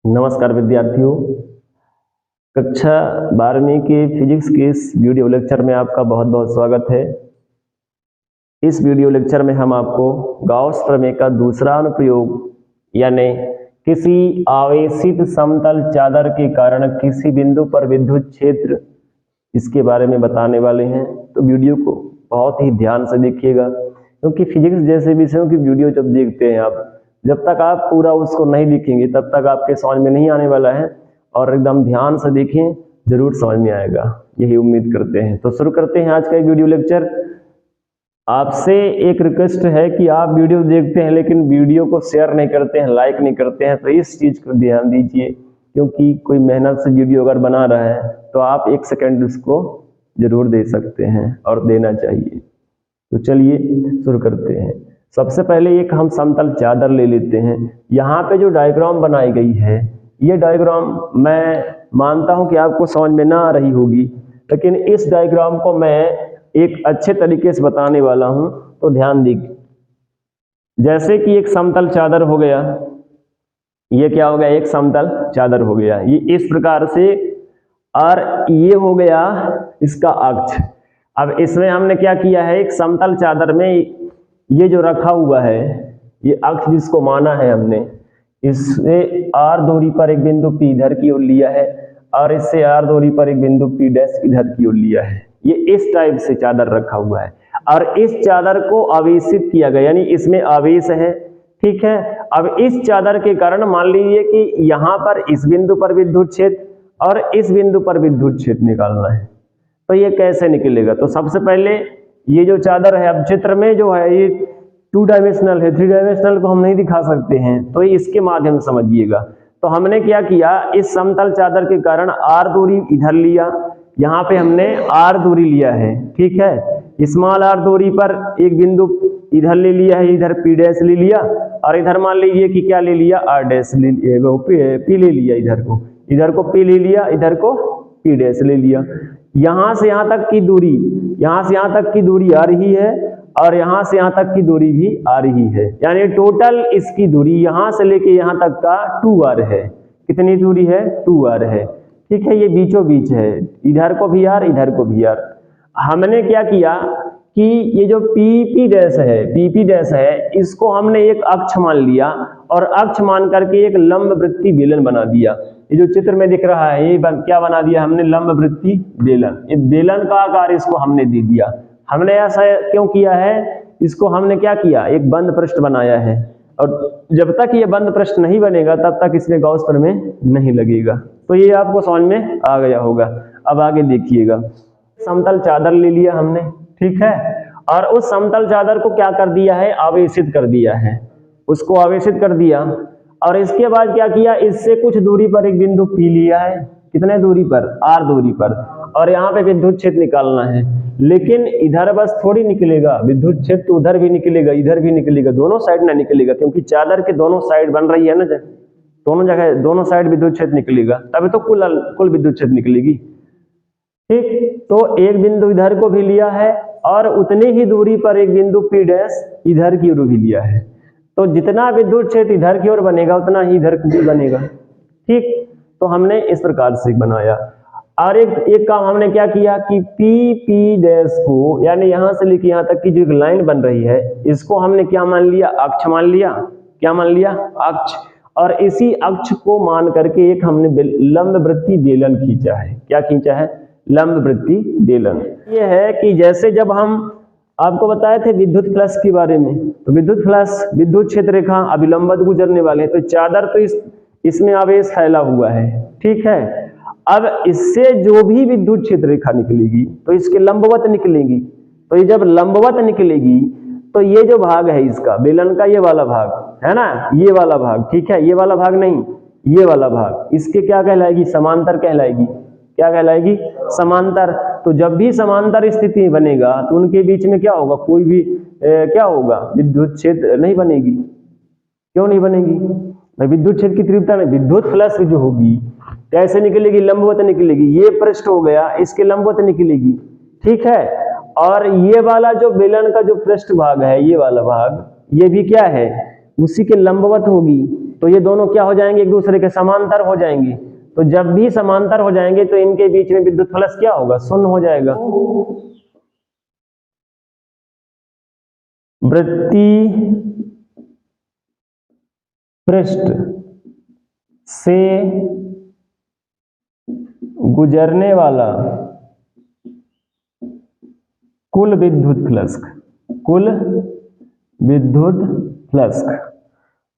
नमस्कार विद्यार्थियों। कक्षा 12वीं के फिजिक्स के इस वीडियो लेक्चर में आपका बहुत बहुत स्वागत है। इस वीडियो लेक्चर में हम आपको गाउस प्रमेय का दूसरा अनुप्रयोग यानी किसी आवेशित समतल चादर के कारण किसी बिंदु पर विद्युत क्षेत्र, इसके बारे में बताने वाले हैं। तो वीडियो को बहुत ही ध्यान से देखिएगा, क्योंकि फिजिक्स जैसे विषयों की वीडियो जब देखते हैं आप, जब तक आप पूरा उसको नहीं देखेंगे तब तक आपके समझ में नहीं आने वाला है। और एकदम ध्यान से देखें, जरूर समझ में आएगा, यही उम्मीद करते हैं। तो शुरू करते हैं आज का वीडियो लेक्चर। आपसे एक रिक्वेस्ट है कि आप वीडियो देखते हैं लेकिन वीडियो को शेयर नहीं करते हैं, लाइक नहीं करते हैं, तो इस चीज को ध्यान दीजिए, क्योंकि कोई मेहनत से वीडियो अगर बना रहा है तो आप 1 सेकंड उसको जरूर दे सकते हैं और देना चाहिए। तो चलिए शुरू करते हैं। सबसे पहले एक हम समतल चादर ले लेते हैं। यहाँ पे जो डायग्राम बनाई गई है, ये डायग्राम मैं मानता हूं कि आपको समझ में ना आ रही होगी, लेकिन इस डायग्राम को मैं एक अच्छे तरीके से बताने वाला हूं, तो ध्यान दीजिए। जैसे कि एक समतल चादर हो गया, ये क्या हो गया, एक समतल चादर हो गया, ये इस प्रकार से, और ये हो गया इसका अक्ष। अब इसमें हमने क्या किया है, एक समतल चादर में ये जो रखा हुआ है, ये अक्ष जिसको माना है हमने, इससे r दूरी पर एक बिंदु P इधर की ओर लिया है और इससे r दूरी पर एक बिंदु P डैश इधर की ओर लिया है। ये इस टाइप से चादर रखा हुआ है और इस चादर को आवेशित किया गया, यानी इसमें आवेश है। ठीक है, अब इस चादर के कारण मान लीजिए कि यहाँ पर इस बिंदु पर विद्युत क्षेत्र और इस बिंदु पर विद्युत क्षेत्र निकालना है। तो ये कैसे निकलेगा? तो सबसे पहले ये जो चादर है, अब चित्र में जो है ये 2 डायमेंशनल है, 3 डायमेंशनल को हम नहीं दिखा सकते हैं, तो इसके माध्यम से समझिएगा। तो हमने क्या किया, इस समतल चादर के कारण r दूरी इधर लिया, यहाँ पे हमने r दूरी लिया है। ठीक है, स्मॉल r दूरी पर एक बिंदु इधर ले लिया है, इधर P डैश ले लिया, और इधर मान लीजिए कि क्या ले लिया, r डैश ले लिया, P ले लिया, इधर को P ले लिया, इधर को P डैश ले लिया। यहां से यहां तक की दूरी, यहां से यहां तक की दूरी आ रही है और यहां से यहां तक की दूरी भी आ रही है, यानी टोटल इसकी दूरी यहां से लेके यहां तक का 2r है। कितनी दूरी है? 2r है। ठीक है, ये बीचों बीच है, इधर को भी r, इधर को भी r। हमने क्या किया कि ये जो PP डैश है, इसको हमने एक अक्ष मान लिया और अक्ष मान करके एक लंब वृत्तीय बेलन बना दिया। ये जो चित्र में दिख रहा है, ये क्या बना दिया हमने? लंब वृत्तीय बेलन। ये बेलन का आकार इसको हमने दे दिया। हमने ऐसा क्यों किया है? इसको हमने क्या किया, एक बंद पृष्ठ बनाया है, और जब तक ये बंद पृष्ठ नहीं बनेगा तब तक इसमें गाउस प्रमेय नहीं लगेगा। तो ये आपको समझ में आ गया होगा। अब आगे देखिएगा, समतल चादर ले लिया हमने, ठीक है, और उस समतल चादर को क्या कर दिया है, आवेशित कर दिया है। उसको आवेशित कर दिया और इसके बाद क्या किया, इससे कुछ दूरी पर एक बिंदु P लिया है। कितने दूरी पर? r दूरी पर, और यहाँ पे विद्युत क्षेत्र निकालना है। लेकिन इधर बस थोड़ी निकलेगा विद्युत क्षेत्र, तो उधर भी निकलेगा, इधर भी निकलेगा, दोनों साइड ना निकलेगा, क्योंकि चादर के दोनों साइड बन रही है ना, दोनों जगह दोनों साइड विद्युत क्षेत्र निकलेगा, तभी तो कुल विद्युत क्षेत्र निकलेगी। ठीक, तो एक बिंदु इधर को भी लिया है और उतनी ही दूरी पर एक बिंदु P डैश इधर की ओर भी लिया है। तो जितना विद्युत क्षेत्र इधर की ओर बनेगा उतना ही इधर भी बनेगा। ठीक, तो हमने इस प्रकार से बनाया। और एक काम हमने क्या किया कि P डैश को, यानी यहां से लेके यहां तक की जो लाइन बन रही है, इसको हमने क्या मान लिया, अक्ष मान लिया। क्या मान लिया? अक्ष। और इसी अक्ष को मान करके एक हमने लंब वृत्तीय बेलन खींचा है। क्या खींचा है? लंब वृत्तीय बेलन। ये है कि जैसे जब हम आपको बताए थे विद्युत फ्लक्स के बारे में, तो विद्युत फ्लक्स, विद्युत क्षेत्र रेखा अभिलंबत गुजरने वाले हैं, तो चादर तो इसमें आवेश फैला हुआ है। ठीक है, अब इससे जो भी विद्युत क्षेत्र रेखा निकलेगी तो इसके लंबवत निकलेगी। तो ये जब लंबवत निकलेगी तो ये जो भाग है इसका बेलन का, ये वाला भाग है ना, ये वाला भाग, ठीक है, ये वाला भाग नहीं, ये वाला भाग, इसके क्या कहलाएगी? समांतर कहलाएगी। क्या कहलाएगी? समांतर। तो जब भी समांतर स्थिति बनेगा तो उनके बीच में क्या होगा, कोई भी क्या होगा, विद्युत क्षेत्र नहीं बनेगी। क्यों नहीं बनेगी? विद्युत क्षेत्र की तीव्रता में विद्युत फ्लक्स जो होगी कैसे निकलेगी? लंबवत निकलेगी। ये पृष्ठ हो गया, इसके लंबवत निकलेगी। ठीक है, और ये वाला जो बेलन का जो पृष्ठ भाग है, ये वाला भाग, ये भी क्या है, उसी के लंबवत होगी। तो ये दोनों क्या हो जाएंगे, एक दूसरे के समांतर हो जाएंगे। तो जब भी समांतर हो जाएंगे तो इनके बीच में विद्युत फ्लक्स क्या होगा, शून्य हो जाएगा। वृत्तीय पृष्ठ से गुजरने वाला कुल विद्युत फ्लक्स, कुल विद्युत फ्लक्स।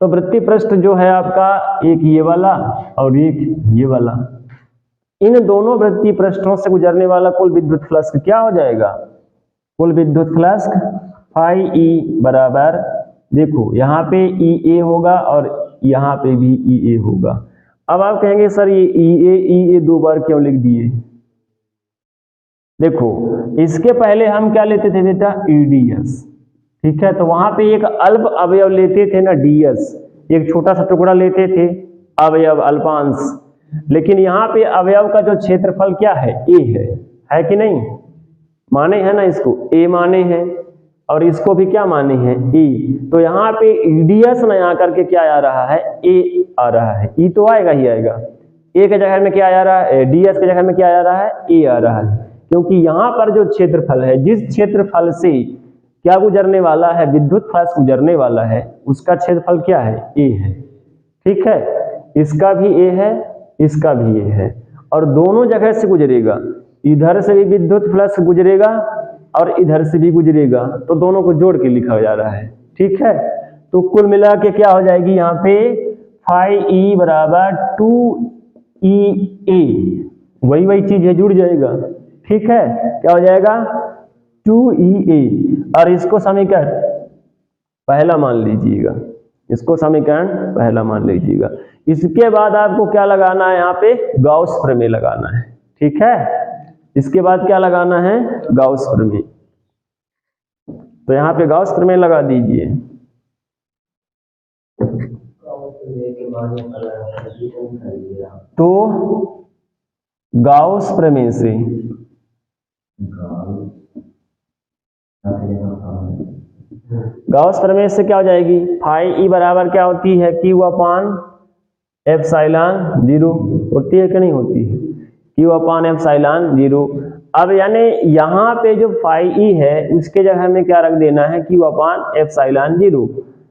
तो वृत्तीय पृष्ठ जो है आपका, एक ये वाला और एक ये वाला, इन दोनों वृत्तीय पृष्ठों से गुजरने वाला कुल विद्युत फ्लक्स क्या हो जाएगा, कुल विद्युत फ्लक्स फाई ई बराबर, देखो यहाँ पे ई ए होगा और यहाँ पे भी ई ए होगा। अब आप कहेंगे सर ये ई ए दो बार क्यों लिख दिए। देखो इसके पहले हम क्या लेते थे बेटा, ईडीएस, ठीक है। तो वहां पे एक अल्प अवयव लेते थे ना, डीएस, एक छोटा सा टुकड़ा लेते थे अवयव अल्पांश। लेकिन यहाँ पे अवयव का जो क्षेत्रफल क्या है, ए है कि नहीं, माने है ना, इसको ए माने हैं और इसको भी क्या माने हैं, ई। तो यहाँ पे ईडीएस न आकर के क्या आ रहा है, ए आ रहा है। ई तो आएगा ही आएगा, ए के जगह में क्या आ रहा है, डीएस के जगह में क्या आ रहा है, ए आ रहा है। क्योंकि यहाँ पर जो क्षेत्रफल है, जिस क्षेत्रफल से क्या गुजरने वाला है, विद्युत फ्लक्स गुजरने वाला है, उसका क्षेत्रफल क्या है, ए है, ठीक है। इसका भी ए है, इसका भी ए है, और दोनों जगह से गुजरेगा, इधर से भी विद्युत फ्लक्स गुजरेगा और इधर से भी गुजरेगा, तो दोनों को जोड़ के लिखा जा रहा है, ठीक है। तो कुल मिला के क्या हो जाएगी, यहाँ पे फाई ई बराबर 2EA, वही चीज है, जुड़ जाएगा, ठीक है। क्या हो जाएगा, 2EA, और इसको समीकरण पहला मान लीजिएगा, इसको समीकरण पहला मान लीजिएगा। इसके बाद आपको क्या लगाना है, यहाँ पे गाउस प्रमेय लगाना है, ठीक है। इसके बाद क्या लगाना है, गाउस प्रमेय। तो यहाँ पे गाउस प्रमेय लगा दीजिए। तो गाउस प्रमेय से गाउस प्रमेय से क्या हो जाएगी, फाई ई बराबर क्या होती है, क्यू अपान एप्सिलॉन जीरो, होती है कि नहीं होती है, क्यू अपान एप्सिलॉन जीरो। अब यानी यहाँ पे जो फाई ई है उसके जगह में क्या रख देना है, क्यू अपान एप्सिलॉन जीरो।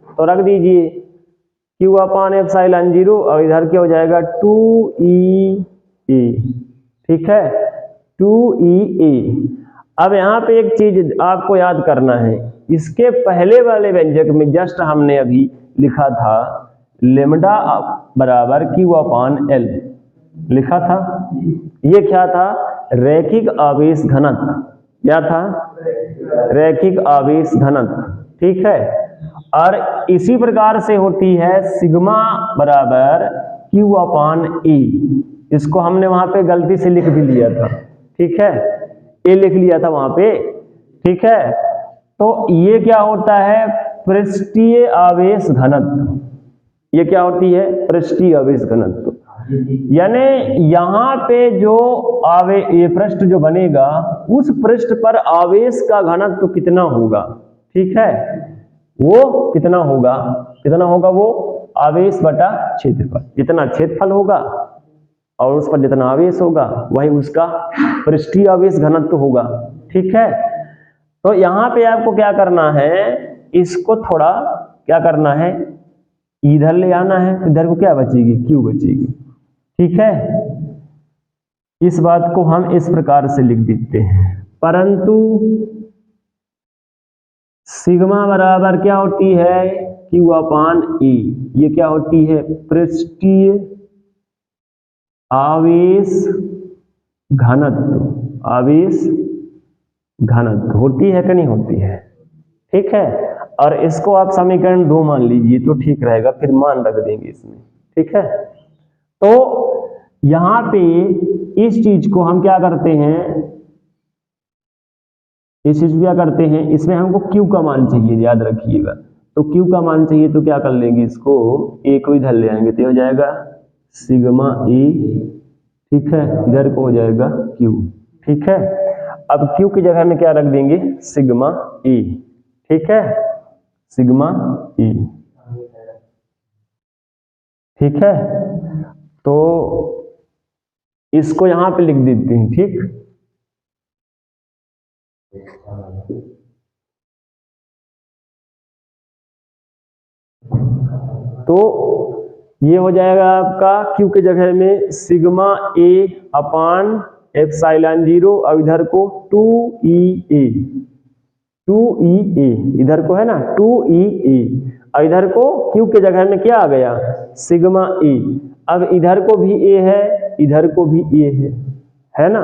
तो रख दीजिए क्यू अपान एप्सिलॉन जीरो, और इधर क्या हो जाएगा 2EA, ठीक है, 2EA। अब यहाँ पे एक चीज आपको याद करना है, इसके पहले वाले व्यंजक में जस्ट हमने अभी लिखा था लेमडा बराबर क्यू अपान एल, लिखा था। ये क्या था, रैखिक आवेश घनत्व, क्या था, रैखिक आवेश घनत्व, ठीक है। और इसी प्रकार से होती है सिग्मा बराबर क्यू अपान ए, इसको हमने वहां पे गलती से लिख भी लिया था, ठीक है, ए लिख लिया था वहां पे, ठीक है। तो ये क्या होता है, पृष्ठीय आवेश घनत्व, ये क्या होती है, पृष्ठीय आवेश घनत्व। यानी यहाँ पे जो ये पृष्ठ जो बनेगा, उस पृष्ठ पर आवेश का घनत्व कितना होगा, ठीक है, वो कितना होगा, वो आवेश बटा क्षेत्रफल, जितना क्षेत्रफल होगा और उस पर जितना आवेश होगा वही उसका पृष्ठीय आवेश घनत्व होगा, ठीक है। तो यहाँ पे आपको क्या करना है, इसको थोड़ा क्या करना है, इधर ले आना है, इधर को क्या बचेगी, क्यू बचेगी, ठीक है। इस बात को हम इस प्रकार से लिख देते हैं, परंतु सिग्मा बराबर क्या होती है, क्यू अपान ए, ये क्या होती है, पृष्ठीय आवेश घनत्व, आवेश घनत्व होती है कि नहीं होती है, ठीक है। और इसको आप समीकरण 2 मान लीजिए तो ठीक रहेगा, फिर मान रख देंगे इसमें, ठीक है। तो यहां पे इस चीज को हम क्या करते हैं, इस चीज क्या करते हैं, इसमें हमको Q का मान चाहिए, याद रखिएगा। तो Q का मान चाहिए तो क्या कर लेंगे, इसको A को इधर ले आएंगे तो हो जाएगा सिग्मा A, ठीक है, इधर को हो जाएगा Q, ठीक है। अब Q की जगह में क्या रख देंगे, सिग्मा A, ठीक है, सिग्मा E। ठीक है, तो इसको यहां पे लिख देते हैं। ठीक, तो ये हो जाएगा आपका Q के जगह में सिग्मा A अपान एप्सिलॉन 0, अब इधर को 2EA, 2EA इधर को है ना 2EA, और इधर को Q के जगह में क्या आ गया सिग्मा A। अब इधर को भी A है, इधर को भी A है ना,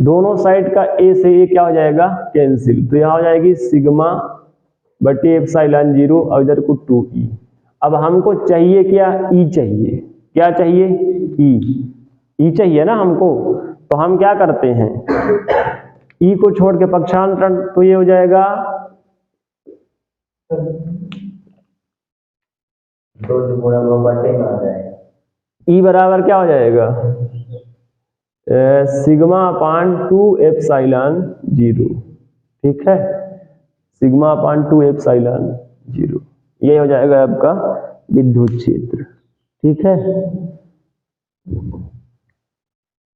दोनों साइड का A से A क्या हो जाएगा कैंसिल, तो यहां हो जाएगी सिग्मा बटे एप्सिलॉन 0 और इधर को 2E। अब हमको चाहिए क्या, E चाहिए, क्या चाहिए E चाहिए ना हमको, तो हम क्या करते हैं E को छोड़ के पक्षांतरण, तो ये हो जाएगा E बराबर क्या हो जाएगा सिग्मा अपान 2 एप्सिलॉन 0। ठीक है, सिग्मा अपान 2 एप्सिलॉन 0, ये हो जाएगा आपका विद्युत क्षेत्र। ठीक है।